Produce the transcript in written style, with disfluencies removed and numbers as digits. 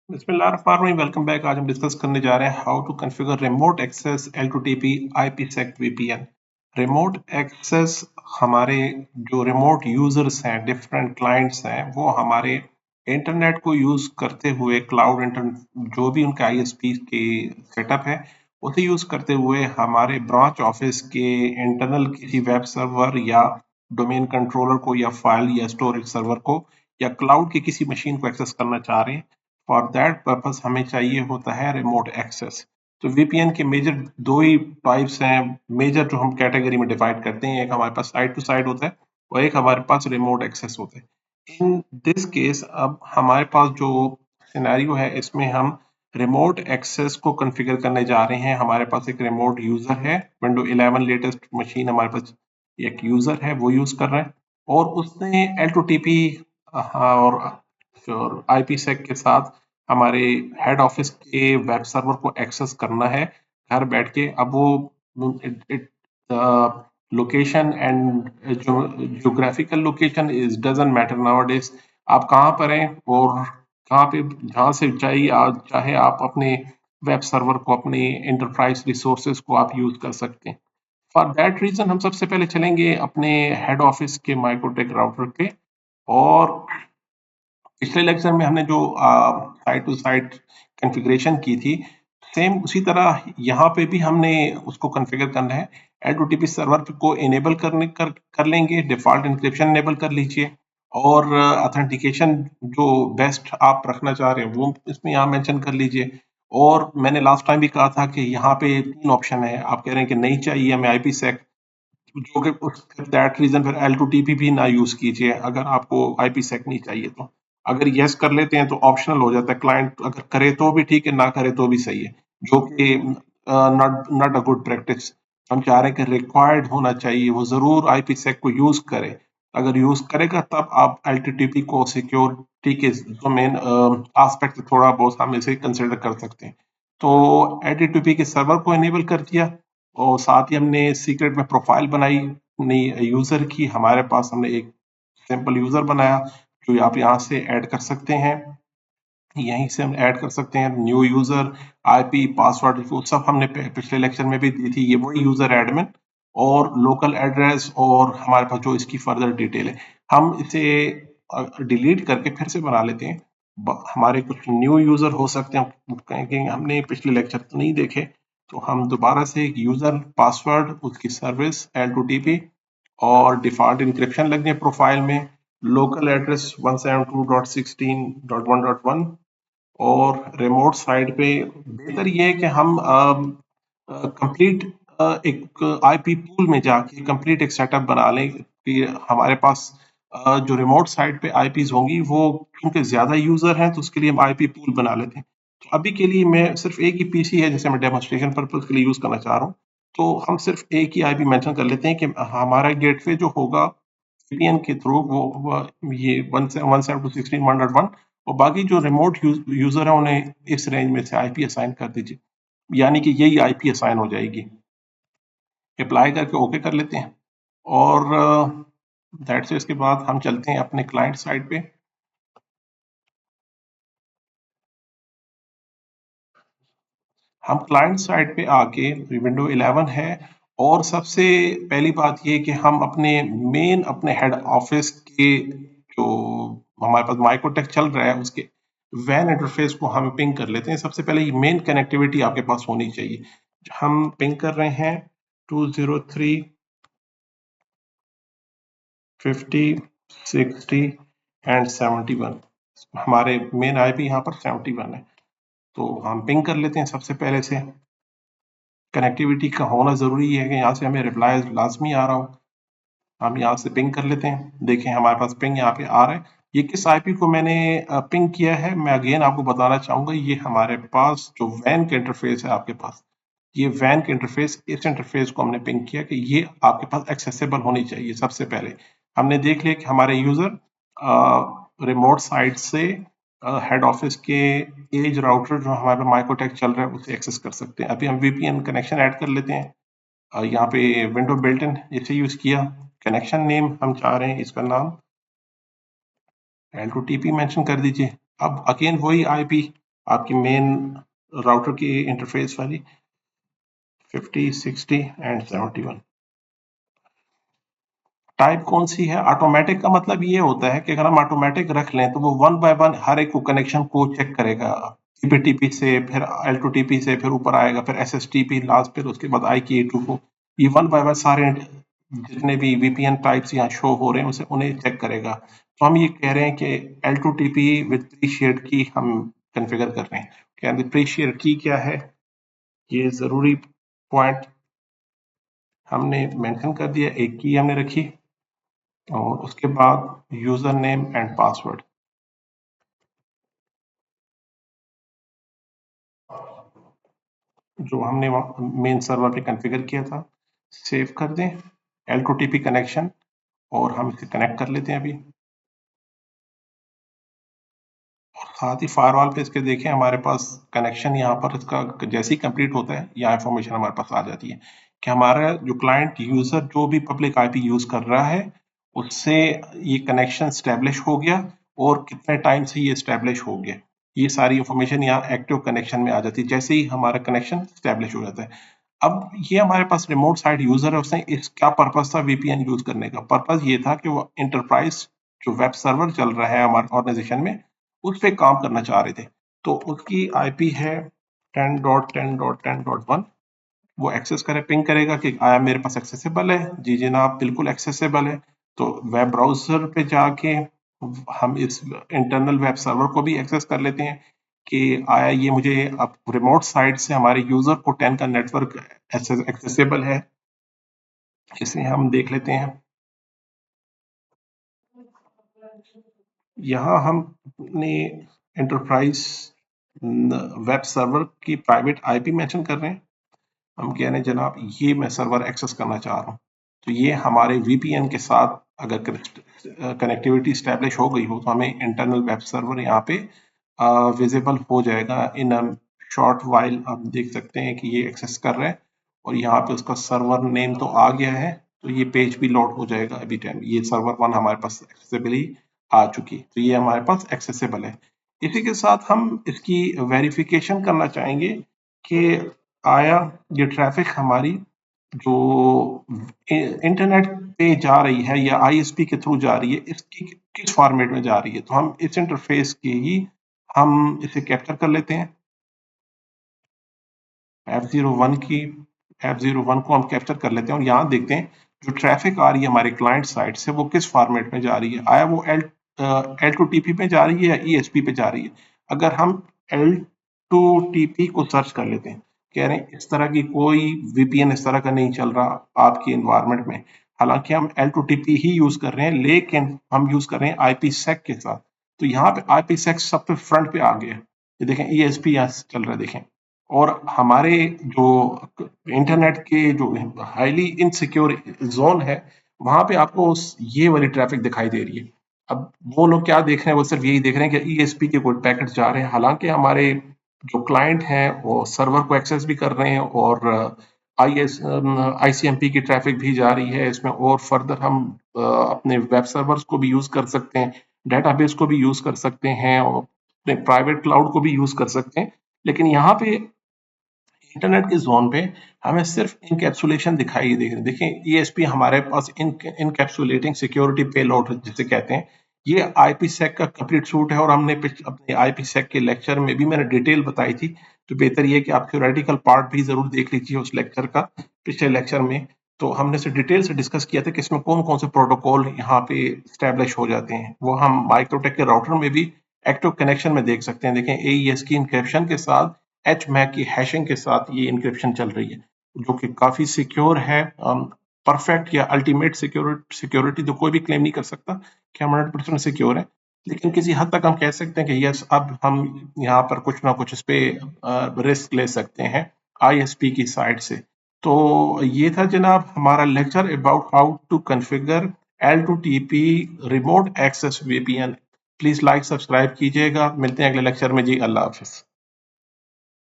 बिस्मिल्लाहिर्रहमानिर्रहीम। Welcome back. आज हम डिस्कस करने जा रहे हैं how to configure remote access L2TP IPsec VPN। Remote access हमारे जो रिमोट यूजर्स हैं, डिफरेंट क्लाइंट्स हैं, वो हमारे इंटरनेट को यूज करते हुए क्लाउड इंटरनेट जो भी उनका ISP के सेटअप है उसे यूज करते हुए हमारे ब्रांच ऑफिस के इंटरनल किसी वेब सर्वर या डोमेन कंट्रोलर को या फाइल या स्टोरेज सर्वर को या क्लाउड की किसी मशीन को एक्सेस करना चाह रहे हैं। फॉर दैट पर्पस हमें चाहिए होता है रिमोट एक्सेस। तो VPN के मेजर दो ही टाइप्स हैं, मेजर जो हम कैटेगरी में डिवाइड करते हैं। एक हमारे पास साइड टू साइड होता है और एक हमारे पास रिमोट एक्सेस होता है। इन दिस केस अब हमारे पास जो सिनेरियो है इसमें हम रिमोट एक्सेस को कॉन्फ़िगर करने जा रहे हैं। हमारे पास एक रिमोट यूजर है, विंडो 11 लेटेस्ट मशीन हमारे पास एक यूजर है, वो यूज कर रहा है और उसने L2TP और IPsec के साथ हमारे हेड ऑफिस के वेब सर्वर को एक्सेस करना है घर बैठ के। अब वो location and geographical location is doesn't matter nowadays. आप कहाँ पर हैं और कहाँ पे जहाँ से चाहिए चाहे आप अपने वेब सर्वर को, अपने इंटरप्राइज रिसोर्सेज को आप यूज कर सकते हैं। फॉर दैट रीजन हम सबसे पहले चलेंगे अपने हेड ऑफिस के माइक्रोटेक राउटर पे। और पिछले लेक्चर में हमने जो साइड टू साइड कॉन्फ़िगरेशन की थी, सेम उसी तरह यहाँ पे भी हमने उसको कॉन्फ़िगर करना है। L2TP सर्वर को इनेबल कर लेंगे, डिफ़ॉल्ट एन्क्रिप्शन इनेबल कर लीजिए और ऑथेंटिकेशन जो बेस्ट आप रखना चाह रहे हैं वो इसमें यहाँ मेंशन कर लीजिए। और मैंने लास्ट टाइम भी कहा था कि यहाँ पे 3 ऑप्शन है, आप कह रहे हैं कि नहीं चाहिए हमें IPsec, जो कि दैट रीजन फिर L2TP भी ना यूज कीजिए अगर आपको IPsec नहीं चाहिए तो। अगर यस कर लेते हैं तो ऑप्शनल हो जाता है, क्लाइंट अगर करे तो भी ठीक है, ना करे तो भी सही है, जो कि not not a good practice. हम चाह रहे हैं कि रिक्वायर्ड होना चाहिए, वो जरूर IPsec को यूज करे। अगर यूज करेगा तब आप L2TP को सिक्योरिटी के जो मेन एस्पेक्ट थोड़ा बहुत हम इसे कंसिडर कर सकते हैं। तो L2TP के सर्वर को इनेबल कर दिया और साथ ही हमने सीक्रेट में प्रोफाइल बनाई नई यूजर की। हमारे पास हमने एक सिंपल यूजर बनाया जो आप यहाँ से ऐड कर सकते हैं, यहीं से हम ऐड कर सकते हैं न्यू यूजर। IP पासवर्ड वो सब हमने पिछले लेक्चर में भी दी थी, ये वही यूजर एडमिन और लोकल एड्रेस और हमारे पास जो इसकी फर्दर डिटेल है। हम इसे डिलीट करके फिर से बना लेते हैं। हमारे कुछ न्यू यूजर हो सकते हैं, वो कहेंगे हमने पिछले लेक्चर तो नहीं देखे, तो हम दोबारा से एक यूजर पासवर्ड, उसकी सर्विस L2TP और डिफॉल्ट इंक्रिप्शन लग जाए प्रोफाइल में, लोकल एड्रेस 172.16.1.1 और रिमोट साइड पे बेहतर ये है कि हम कंप्लीट एक IP पूल में जाके कंप्लीट एक सेटअप बना लें कि हमारे पास जो रिमोट साइड पे IPs होंगी वो क्योंकि ज़्यादा यूज़र हैं तो उसके लिए हम IP पूल बना लेते हैं। तो अभी के लिए मैं सिर्फ एक ही PC है जिसे मैं डेमोन्स्ट्रेशन पर्पज़ के लिए यूज़ करना चाह रहा हूँ। तो हम सिर्फ एक ही IP मेंशन कर लेते हैं कि हमारा गेटवे जो होगा VPN के थ्रू वो ये 172.16.1.1 और बाकी जो रिमोट यूजर है उन्हें इस रेंज में से IP असाइन कर दीजिए, यानी कि यही IP असाइन हो जाएगी। अप्लाई करके ओके कर लेते हैं और दैट्स इसके बाद हम चलते हैं अपने क्लाइंट साइड पे। हम क्लाइंट साइड पे आके विंडो 11 है और सबसे पहली बात ये कि हम अपने हेड ऑफिस के जो हमारे पास माइक्रोटेक चल रहा है उसके वैन इंटरफेस को हम पिंग कर लेते हैं। सबसे पहले मेन कनेक्टिविटी आपके पास होनी चाहिए। हम पिंग कर रहे हैं 203 50 60 एंड 71। हमारे मेन IP यहाँ पर 71 है, तो हम पिंग कर लेते हैं। सबसे पहले से कनेक्टिविटी का होना ज़रूरी है कि यहाँ से हमें रिप्लाई लाजमी आ रहा हो। हम यहाँ से पिंग कर लेते हैं, देखें हमारे पास पिंग यहाँ पे आ रहा है। ये किस IP को मैंने पिंग किया है मैं अगेन आपको बताना चाहूँगा। ये हमारे पास जो वैन का इंटरफेस है आपके पास, ये वैन का इंटरफेस, इस इंटरफेस को हमने पिंग किया कि ये आपके पास एक्सेसिबल होनी चाहिए। सबसे पहले हमने देख लिया कि हमारे यूज़र रिमोट साइट से हेड ऑफिस के एज राउटर जो हमारे माइक्रोटेक चल रहा है उसे एक्सेस कर सकते हैं। अभी हम VPN कनेक्शन ऐड कर लेते हैं। यहाँ पे विंडो बिल्ट इन इसे यूज़ किया। कनेक्शन नेम हम चाह रहे हैं इसका नाम L2TP मेंशन कर दीजिए। अब अगेन वही IP आपकी मेन राउटर की इंटरफेस वाली 50, 60 एंड 71। टाइप कौन सी है? ऑटोमेटिक का मतलब ये होता है कि अगर हम ऑटोमेटिक रख लें तो वो वन बाय वन हर एक को कनेक्शन को चेक करेगा, टीपी से, फिर L2TP से, फिर ऊपर आएगा, फिर SSTP लास्ट, फिर उसके बाद IK2 को, ये वन बाय वन सारे जितने भी VPN टाइप्स यहाँ शो हो रहे हैं उसे उन्हें चेक करेगा। तो हम ये कह रहे हैं कि L2TP विद प्री शेयर्ड की हम कॉन्फ़िगर कर रहे हैं। क्या प्री शेयर्ड की क्या है? ये जरूरी पॉइंट हमने मेंशन कर दिया। एक की हमने रखी और उसके बाद यूजर नेम एंड पासवर्ड। जो हमने मेन सर्वर पे कॉन्फ़िगर किया था, सेव कर दें L2TP कनेक्शन और हम इसे कनेक्ट कर लेते हैं अभी। और साथ ही फायरवॉल पे इसके देखें हमारे पास कनेक्शन यहाँ पर इसका जैसे ही कंप्लीट होता है यहाँ इंफॉर्मेशन हमारे पास आ जाती है कि हमारा जो क्लाइंट यूजर जो भी पब्लिक आईपी यूज कर रहा है उससे ये कनेक्शन स्टैब्लिश हो गया और कितने टाइम से ये स्टैब्लिश हो गया। ये सारी इंफॉर्मेशन यहाँ एक्टिव कनेक्शन में आ जाती है जैसे ही हमारा कनेक्शन स्टैब्लिश हो जाता है। अब ये हमारे पास रिमोट साइट यूजर है, उसने इस क्या पर्पज था वीपीएन यूज करने का? पर्पज ये था कि वो इंटरप्राइज जो वेब सर्वर चल रहा है हमारे ऑर्गेनाइजेशन में उस पे काम करना चाह रहे थे। तो उसकी आईपी है 10.10.10.1। वो एक्सेस करे, पिंग करेगा कि आया मेरे पास एक्सेसिबल है। जी जनाब, बिल्कुल एक्सेसिबल है। तो वेब ब्राउजर पे जाके हम इस इंटरनल वेब सर्वर को भी एक्सेस कर लेते हैं कि आया ये मुझे अब रिमोट साइट से हमारे यूजर को 10 का नेटवर्क एक्सेसिबल है। इसे हम देख लेते हैं। यहाँ हम अपने एंटरप्राइज वेब सर्वर की प्राइवेट आईपी मेंशन कर रहे हैं। हम कह रहे हैं जनाब ये मैं सर्वर एक्सेस करना चाह रहा हूँ। तो ये हमारे वीपीएन के साथ अगर कनेक्टिविटी स्टैब्लिश हो गई हो तो हमें इंटरनल वेब सर्वर यहाँ पे विजिबल हो जाएगा। इन शॉर्ट वाइल आप देख सकते हैं कि ये एक्सेस कर रहे हैं और यहाँ पे उसका सर्वर नेम तो आ गया है। तो ये पेज भी लोड हो जाएगा अभी टाइम। ये सर्वर 1 हमारे पास एक्सेसिबली आ चुकी, तो ये हमारे पास एक्सेसिबल है। इसी के साथ हम इसकी वेरिफिकेशन करना चाहेंगे कि आया ये ट्रैफिक हमारी जो इंटरनेट पे जा रही है या आईएसपी के थ्रू जा रही है इसकी किस फॉर्मेट में जा रही है। तो हम इस इंटरफेस की ही हम इसे कैप्चर कर लेते हैं। F01 की F01 को हम कैप्चर कर लेते हैं और यहाँ देखते हैं जो ट्रैफिक आ रही है हमारे क्लाइंट साइड से वो किस फॉर्मेट में जा रही है। आया वो L2TP पे जा रही है या ESP पे जा रही है। अगर हम L2TP को सर्च कर लेते हैं, कह रहे हैं इस तरह की कोई VPN इस तरह का नहीं चल रहा आपकी इन्वायरमेंट में। हालांकि हम L2TP ही यूज कर रहे हैं लेकिन हम यूज कर रहे हैं IPsec के साथ। तो यहाँ पे IPsec सबसे फ्रंट पे आ गया। ये देखें ESP यहाँ चल रहा है देखें। और हमारे जो इंटरनेट के जो हाईली इनसिक्योर जोन है वहां पे आपको ये वाली ट्रैफिक दिखाई दे रही है। अब वो लोग क्या देख रहे हैं? वो सिर्फ यही देख रहे हैं कि ESP के कोई पैकेट जा रहे हैं। हालांकि हमारे जो क्लाइंट हैं वो सर्वर को एक्सेस भी कर रहे हैं और ICMP की ट्रैफिक भी जा रही है इसमें। और फर्दर हम अपने वेब सर्वर्स को भी यूज कर सकते हैं, डेटाबेस को भी यूज कर सकते हैं और अपने प्राइवेट क्लाउड को भी यूज कर सकते हैं। लेकिन यहाँ पे इंटरनेट के जोन पे हमें सिर्फ इनकैप्सुलेशन दिखाई दे रही है। देखें ESP हमारे पास इनकैप्सुलेटिंग सिक्योरिटी पेलोड जिसे कहते हैं, ये IPsec का कंप्लीट सूट है। और हमने अपने IPsec के लेक्चर में भी मैंने डिटेल बताई थी। तो बेहतर ये कि आप थ्योरेटिकल पार्ट भी जरूर देख लीजिए उस लेक्चर का, पिछले लेक्चर में। तो हमने से डिटेल से डिस्कस किया था कि इसमें कौन कौन से प्रोटोकॉल यहाँ पे स्टैब्लिश हो जाते हैं। वो हम माइक्रोटेक के राउटर में भी एक्टिव कनेक्शन में देख सकते हैं। देखें AES की इंक्रिप्शन के साथ HMAC की हैशिंग के साथ ये इंक्रिप्शन चल रही है जो कि काफी सिक्योर है। परफेक्ट या अल्टीमेट सिक्योरिटी तो कोई भी क्लेम नहीं कर सकता कि हम 100% सिक्योर है, लेकिन किसी हद तक हम कह सकते हैं कि यस अब हम यहाँ पर कुछ ना कुछ इस पे रिस्क ले सकते हैं ISP की साइड से। तो ये था जनाब हमारा lecture about how to configure L2TP remote access VPN। Please like subscribe कीजिएगा। मिलते हैं अगले लेक्चर में जी। अल्लाह हाफिज।